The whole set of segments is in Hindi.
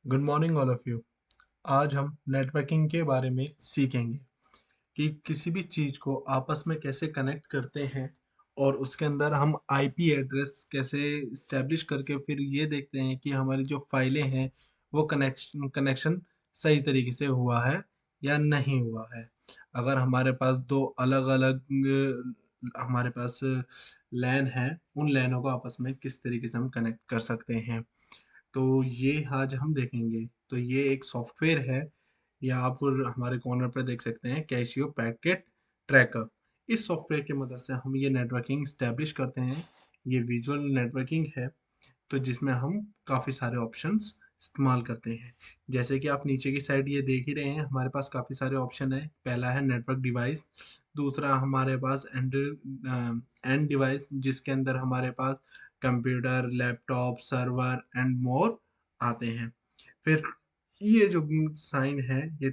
Good morning all of you. आज हम नेटवर्किंग के बारे में सीखेंगे कि किसी भी चीज़ को आपस में कैसे कनेक्ट करते हैं और उसके अंदर हम आईपी एड्रेस कैसे इस्टेब्लिश करके फिर ये देखते हैं कि हमारी जो फाइलें हैं वो कनेक्शन सही तरीके से हुआ है या नहीं हुआ है। अगर हमारे पास दो अलग अलग हमारे पास लैन है, उन लैनों को आपस में किस तरीके से हम कनेक्ट कर सकते हैं, तो ये आज हम देखेंगे। तो ये एक सॉफ्टवेयर है, या आप हमारे कॉर्नर पर देख सकते हैं कैशियो पैकेट ट्रैकर। इस सॉफ्टवेयर की मदद से हम ये नेटवर्किंग स्टैब्लिश करते हैं। ये विजुअल नेटवर्किंग है, तो जिसमें हम काफ़ी सारे ऑप्शंस इस्तेमाल करते हैं। जैसे कि आप नीचे की साइड ये देख ही रहे हैं, हमारे पास काफ़ी सारे ऑप्शन है। पहला है नेटवर्क डिवाइस, दूसरा हमारे पास एंड डिवाइस, जिसके अंदर हमारे पास computer, laptop, server and more आते हैं। फिर ये जो साइन है, ये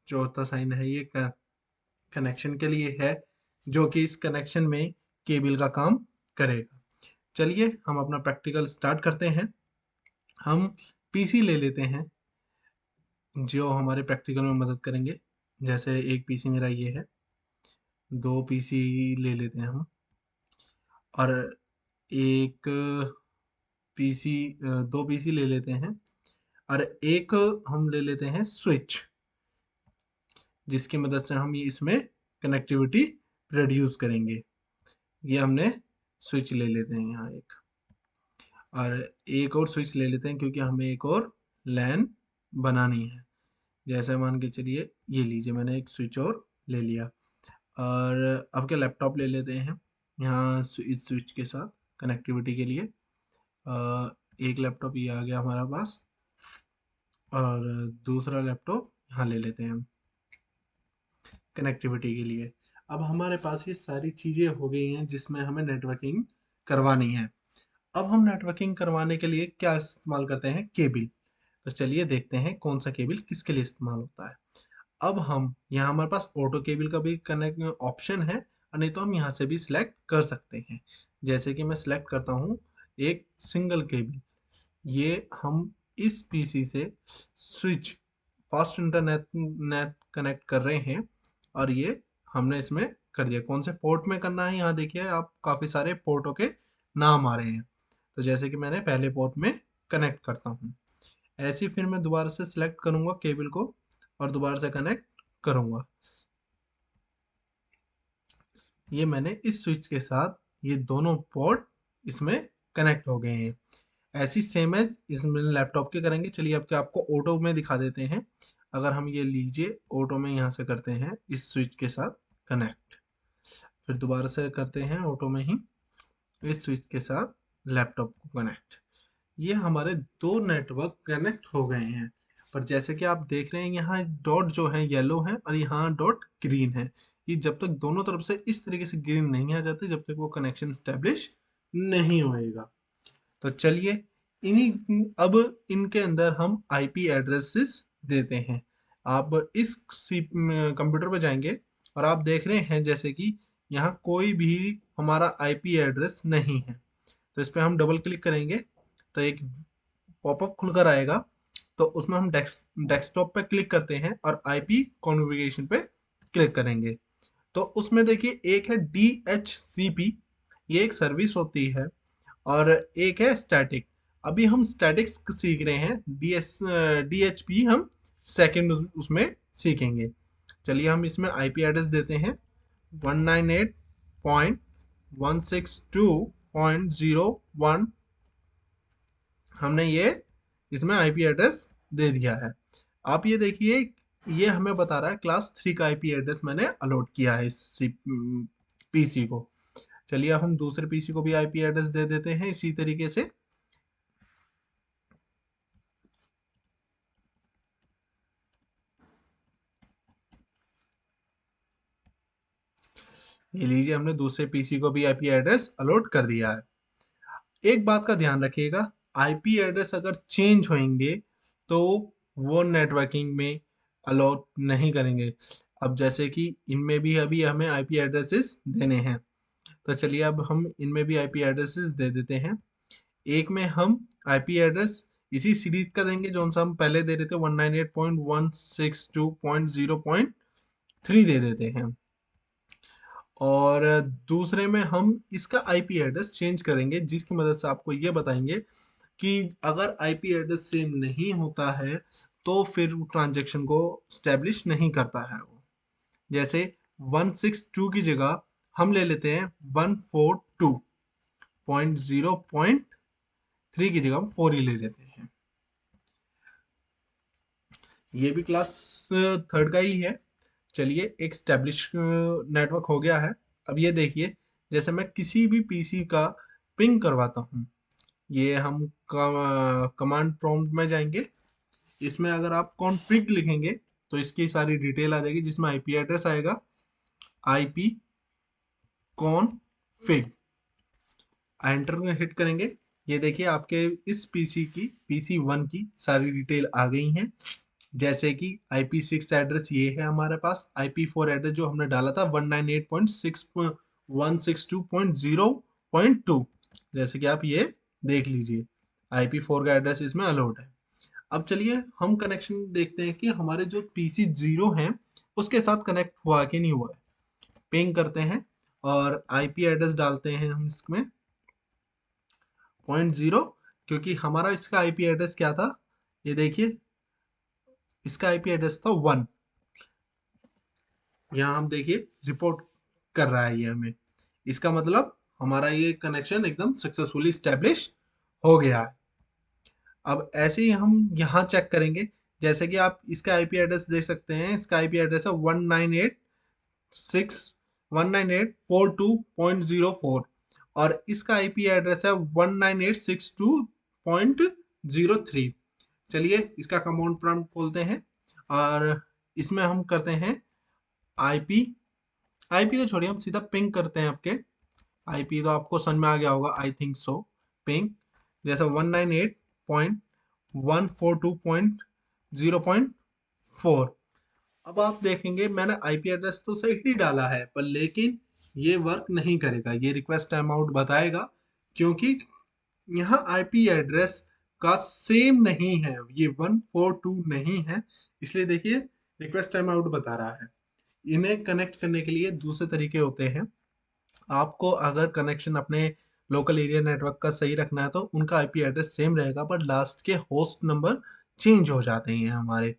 चौथा साइन है, ये कनेक्शन के लिए है, जो कि इस कनेक्शन में केबल का काम करेगा। चलिए हम अपना प्रैक्टिकल स्टार्ट करते हैं। हम पीसी ले लेते हैं जो हमारे प्रैक्टिकल में मदद करेंगे। जैसे एक पीसी मेरा ये है, दो पीसी ले लेते हैं हम, और एक पीसी, दो पीसी ले लेते हैं, और एक हम ले लेते हैं स्विच, जिसकी मदद से हम ये इसमें कनेक्टिविटी प्रोड्यूस करेंगे। ये हमने स्विच ले लेते हैं यहाँ एक, और एक और स्विच ले लेते हैं क्योंकि हमें एक और लैन बनानी है। जैसे मान के चलिए, ये लीजिए मैंने एक स्विच और ले लिया। और अब क्या, लैपटॉप ले लेते हैं यहाँ इस स्विच के साथ कनेक्टिविटी के लिए। एक लैपटॉप ये आ गया हमारा पास, और दूसरा लैपटॉप यहाँ ले लेते हैं हम कनेक्टिविटी के लिए। अब हमारे पास ये सारी चीज़ें हो गई हैं जिसमें हमें नेटवर्किंग करवानी है। अब हम नेटवर्किंग करवाने के लिए क्या इस्तेमाल करते हैं? केबल। तो चलिए देखते हैं कौन सा केबल किसके लिए इस्तेमाल होता है। अब हम यहाँ, हमारे पास ऑटो केबल का भी कनेक्ट ऑप्शन है, और नहीं तो हम यहाँ से भी सिलेक्ट कर सकते हैं। जैसे कि मैं सिलेक्ट करता हूँ एक सिंगल केबल। ये हम इस पीसी से switch, fast internet net connect कर रहे हैं, और ये हमने इसमें कर दिया। कौन से पोर्ट में करना है, यहाँ देखिए आप काफ़ी सारे पोर्टों के नाम आ रहे हैं। तो जैसे कि मैंने पहले पोर्ट में कनेक्ट करता हूँ, ऐसे ही फिर मैं दोबारा से सिलेक्ट करूँगा केबल को और दोबारा से कनेक्ट करूँगा। ये मैंने इस स्विच के साथ ये दोनों पोर्ट इसमें कनेक्ट हो गए हैं। ऐसी सेम एज इसमें लैपटॉप के करेंगे। चलिए अब क्या आपको ऑटो में दिखा देते हैं। अगर हम ये लीजिए ऑटो में यहाँ से करते हैं इस स्विच के साथ कनेक्ट, फिर दोबारा से करते हैं ऑटो में ही इस स्विच के साथ लैपटॉप को कनेक्ट। ये हमारे दो नेटवर्क कनेक्ट हो गए हैं। पर जैसे कि आप देख रहे हैं, यहाँ डॉट जो है येलो है और यहाँ डॉट ग्रीन है। ये जब तक दोनों तरफ से इस तरीके से ग्रीन नहीं आ जाते, जब तक वो कनेक्शन स्टेब्लिश नहीं होएगा। तो चलिए इन्हीं, अब इनके अंदर हम आईपी एड्रेसेस देते हैं। आप इस कंप्यूटर पर जाएंगे और आप देख रहे हैं जैसे कि यहाँ कोई भी हमारा आईपी एड्रेस नहीं है। तो इस पर हम डबल क्लिक करेंगे तो एक पॉपअप खुलकर आएगा। तो उसमें हम डेस्कटॉप पे क्लिक करते हैं और आईपी कॉन्फ़िगरेशन पे क्लिक करेंगे। तो उसमें देखिए एक है DHCP, ये एक सर्विस होती है, और एक है स्टैटिक। अभी हम स्टैटिक सीख रहे हैं, DHP हम सेकंड उसमें सीखेंगे। चलिए हम इसमें आईपी एड्रेस देते हैं 198.162.0.1। हमने ये इसमें आईपी एड्रेस दे दिया है। आप ये देखिए, ये हमें बता रहा है क्लास 3 का आईपी एड्रेस मैंने अलॉट किया है इस पीसी को। चलिए अब हम दूसरे पीसी को भी आईपी एड्रेस दे देते हैं इसी तरीके से। ये लीजिए, हमने दूसरे पीसी को भी आईपी एड्रेस अलॉट कर दिया है। एक बात का ध्यान रखिएगा, आईपी एड्रेस अगर चेंज होंगे तो वो नेटवर्किंग में अलॉट नहीं करेंगे। अब जैसे कि इनमें भी अभी हमें आईपी एड्रेसेस देने हैं, तो चलिए अब हम इनमें भी आईपी एड्रेसेस दे देते हैं। एक में हम आईपी एड्रेस इसी सीरीज का देंगे जो सा हम पहले दे रहे थे 198.162.0.3 दे देते हैं। और दूसरे में हम इसका आईपी एड्रेस चेंज करेंगे, जिसकी मदद से आपको ये बताएंगे कि अगर आईपी एड्रेस सेम नहीं होता है तो फिर ट्रांजेक्शन को स्टेब्लिश नहीं करता है वो। जैसे 162 की जगह हम ले लेते हैं 142.0.3 की जगह हम 4 ही ले लेते हैं। ये भी क्लास थर्ड का ही है। चलिए, एक स्टैब्लिश नेटवर्क हो गया है। अब ये देखिए, जैसे मैं किसी भी पीसी का पिंग करवाता हूँ, ये हम कमांड प्रॉम्प्ट में जाएंगे। इसमें अगर आप कॉन्फ़िग लिखेंगे तो इसकी सारी डिटेल आ जाएगी, जिसमें आईपी एड्रेस आएगा, आईपी कॉन्फ़िग, एंटर में हिट करेंगे। ये देखिए आपके इस पीसी की, पीसी 1 की सारी डिटेल आ गई हैं। जैसे कि IP6 एड्रेस ये है हमारे पास, IP4 एड्रेस जो हमने डाला था 198.162.0.2, जैसे कि आप ये देख लीजिए IP4 का एड्रेस इसमें अलाउड है। अब चलिए हम कनेक्शन देखते हैं कि हमारे जो PC 0 हैं उसके साथ कनेक्ट हुआ कि नहीं हुआ है। पिंग करते हैं और IP एड्रेस डालते हैं हम इसमें 0.0, क्योंकि हमारा इसका IP एड्रेस क्या था, ये देखिए इसका IP एड्रेस था 1। यहाँ हम देखिए रिपोर्ट कर रहा है ये हमें, इसका मतलब हमारा ये कनेक्शन एकदम सक्सेसफुली स्टैब्लिश हो गया है। अब ऐसे ही हम यहाँ चेक करेंगे, जैसे कि आप इसका आईपी एड्रेस देख सकते हैं। इसका आईपी एड्रेस है 198.42.04 और इसका आईपी एड्रेस है 198.62.03। चलिए इसका कमांड प्रॉम्प्ट खोलते हैं और इसमें हम करते हैं आईपी। आईपी को छोड़िए, हम सीधा पिंग करते हैं। आपके आईपी तो आपको समझ में आ गया होगा, आई थिंक सो। पिंग जैसे 198.142.0.4। अब आप देखेंगे मैंने आईपी एड्रेस तो सही ही डाला है, पर लेकिन ये वर्क नहीं करेगा, ये रिक्वेस्ट टाइम आउट बताएगा, क्योंकि यहाँ आईपी एड्रेस का सेम नहीं है, ये 142 नहीं है। इसलिए देखिए रिक्वेस्ट टाइम आउट बता रहा है। इन्हें कनेक्ट करने के लिए दूसरे तरीके होते हैं। आपको अगर कनेक्शन अपने लोकल एरिया नेटवर्क का सही रखना है तो उनका आईपी एड्रेस सेम रहेगा, पर लास्ट के होस्ट नंबर चेंज हो जाते हैं हमारे।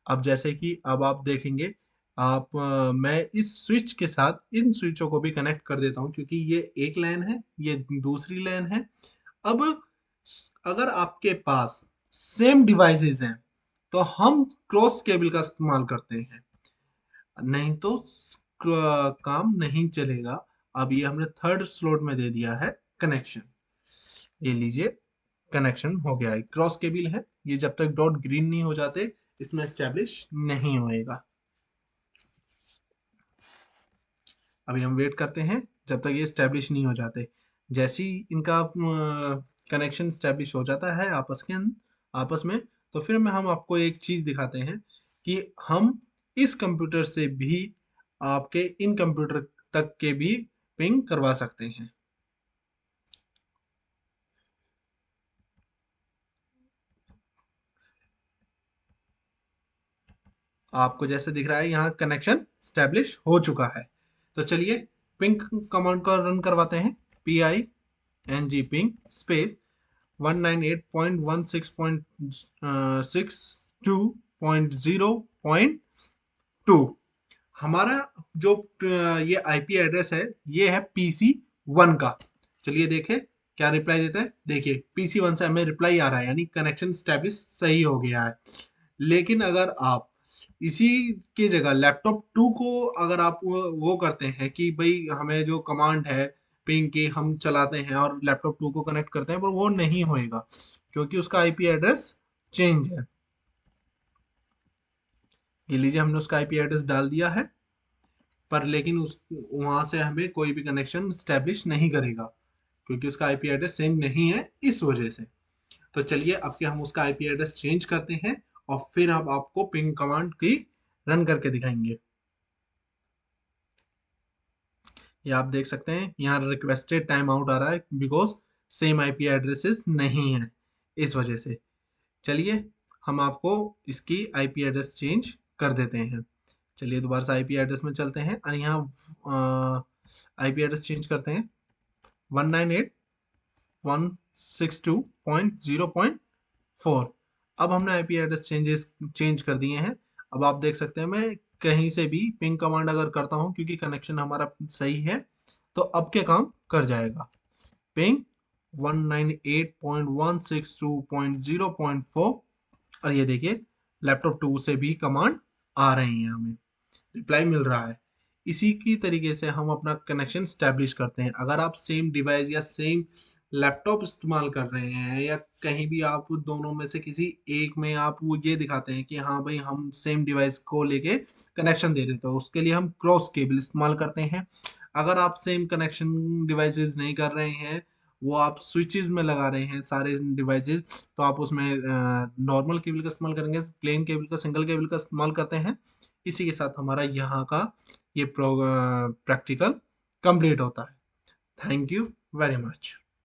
अब जैसे कि अब आप देखेंगे, मैं इस स्विच के साथ इन स्विचों को भी कनेक्ट कर देता हूं, क्योंकि ये एक लाइन है, ये दूसरी लाइन है। अब अगर आपके पास सेम डिवाइसेस हैं तो हम क्रॉस केबल का इस्तेमाल करते हैं, नहीं तो काम नहीं चलेगा। अब ये हमने थर्ड स्लॉट में दे दिया है कनेक्शन। ये लीजिए, कनेक्शन हो गया है, क्रॉस केबल है। ये जब तक डॉट ग्रीन नहीं हो जाते इसमें एस्टेब्लिश नहीं होएगा। अभी हम वेट करते हैं जब तक ये एस्टेब्लिश नहीं हो जाते। जैसे ही इनका कनेक्शन एस्टेब्लिश हो जाता है आपस में, तो फिर में हम आपको एक चीज दिखाते हैं कि हम इस कंप्यूटर से भी आपके इन कंप्यूटर तक के भी पिंग करवा सकते हैं। आपको जैसे दिख रहा है यहाँ कनेक्शन स्टैब्लिश हो चुका है। तो चलिए पिंग कमांड को रन करवाते हैं। PING ping space 198.162.0.2। हमारा जो ये आईपी एड्रेस है, ये है PC1 का। चलिए देखें क्या रिप्लाई देता है। देखिए PC1 से हमें रिप्लाई आ रहा है, यानी कनेक्शन स्टैब्लिश सही हो गया है। लेकिन अगर आप इसी की जगह लैपटॉप 2 को अगर आप वो करते हैं कि भाई हमें जो कमांड है पिंग की हम चलाते हैं और लैपटॉप 2 को कनेक्ट करते हैं, पर वो नहीं होएगा क्योंकि उसका आईपी एड्रेस चेंज है। ये लीजिए हमने उसका आईपी एड्रेस डाल दिया है, पर लेकिन उस वहां से हमें कोई भी कनेक्शन स्टैब्लिश नहीं करेगा, क्योंकि उसका आईपी एड्रेस सेम नहीं है इस वजह से। तो चलिए अब के हम उसका आईपी एड्रेस चेंज करते हैं और फिर हम आपको पिंग कमांड की रन करके दिखाएंगे। ये आप देख सकते हैं यहाँ रिक्वेस्टेड टाइम आउट आ रहा है, बिकॉज सेम आईपी एड्रेसेस नहीं है, इस वजह से। चलिए हम आपको इसकी आईपी एड्रेस चेंज कर देते हैं। चलिए दोबारा से आईपी एड्रेस में चलते हैं और यहाँ आईपी एड्रेस चेंज करते हैं 198.162.0.4। अब हमने आईपी एड्रेस चेंज कर दिए हैं। अब आप देख सकते हैं मैं कहीं से भी पिंग कमांड अगर करता हूं क्योंकि कनेक्शन हमारा सही है तो अब के काम कर जाएगा। पिंग 198.162.0.4 और ये देखिए लैपटॉप 2 से भी कमांड आ रही हैं, हमें रिप्लाई मिल रहा है। इसी की तरीके से हम अपना कनेक्शन स्टैब्लिश करते हैं। अगर आप सेम डिवाइस या सेम लैपटॉप इस्तेमाल कर रहे हैं या कहीं भी आप दोनों में से किसी एक में आप वो ये दिखाते हैं कि हाँ भाई हम सेम डिवाइस को लेके कनेक्शन दे रहे हैं, तो उसके लिए हम क्रॉस केबल इस्तेमाल करते हैं। अगर आप सेम कनेक्शन डिवाइसेस नहीं कर रहे हैं, वो आप स्विचेस में लगा रहे हैं सारे डिवाइसेस, तो आप उसमें नॉर्मल केबल का इस्तेमाल करेंगे, प्लेन केबल का, सिंगल केबल का इस्तेमाल करते हैं। इसी के साथ हमारा यहाँ का ये प्रैक्टिकल कंप्लीट होता है। Thank you very much.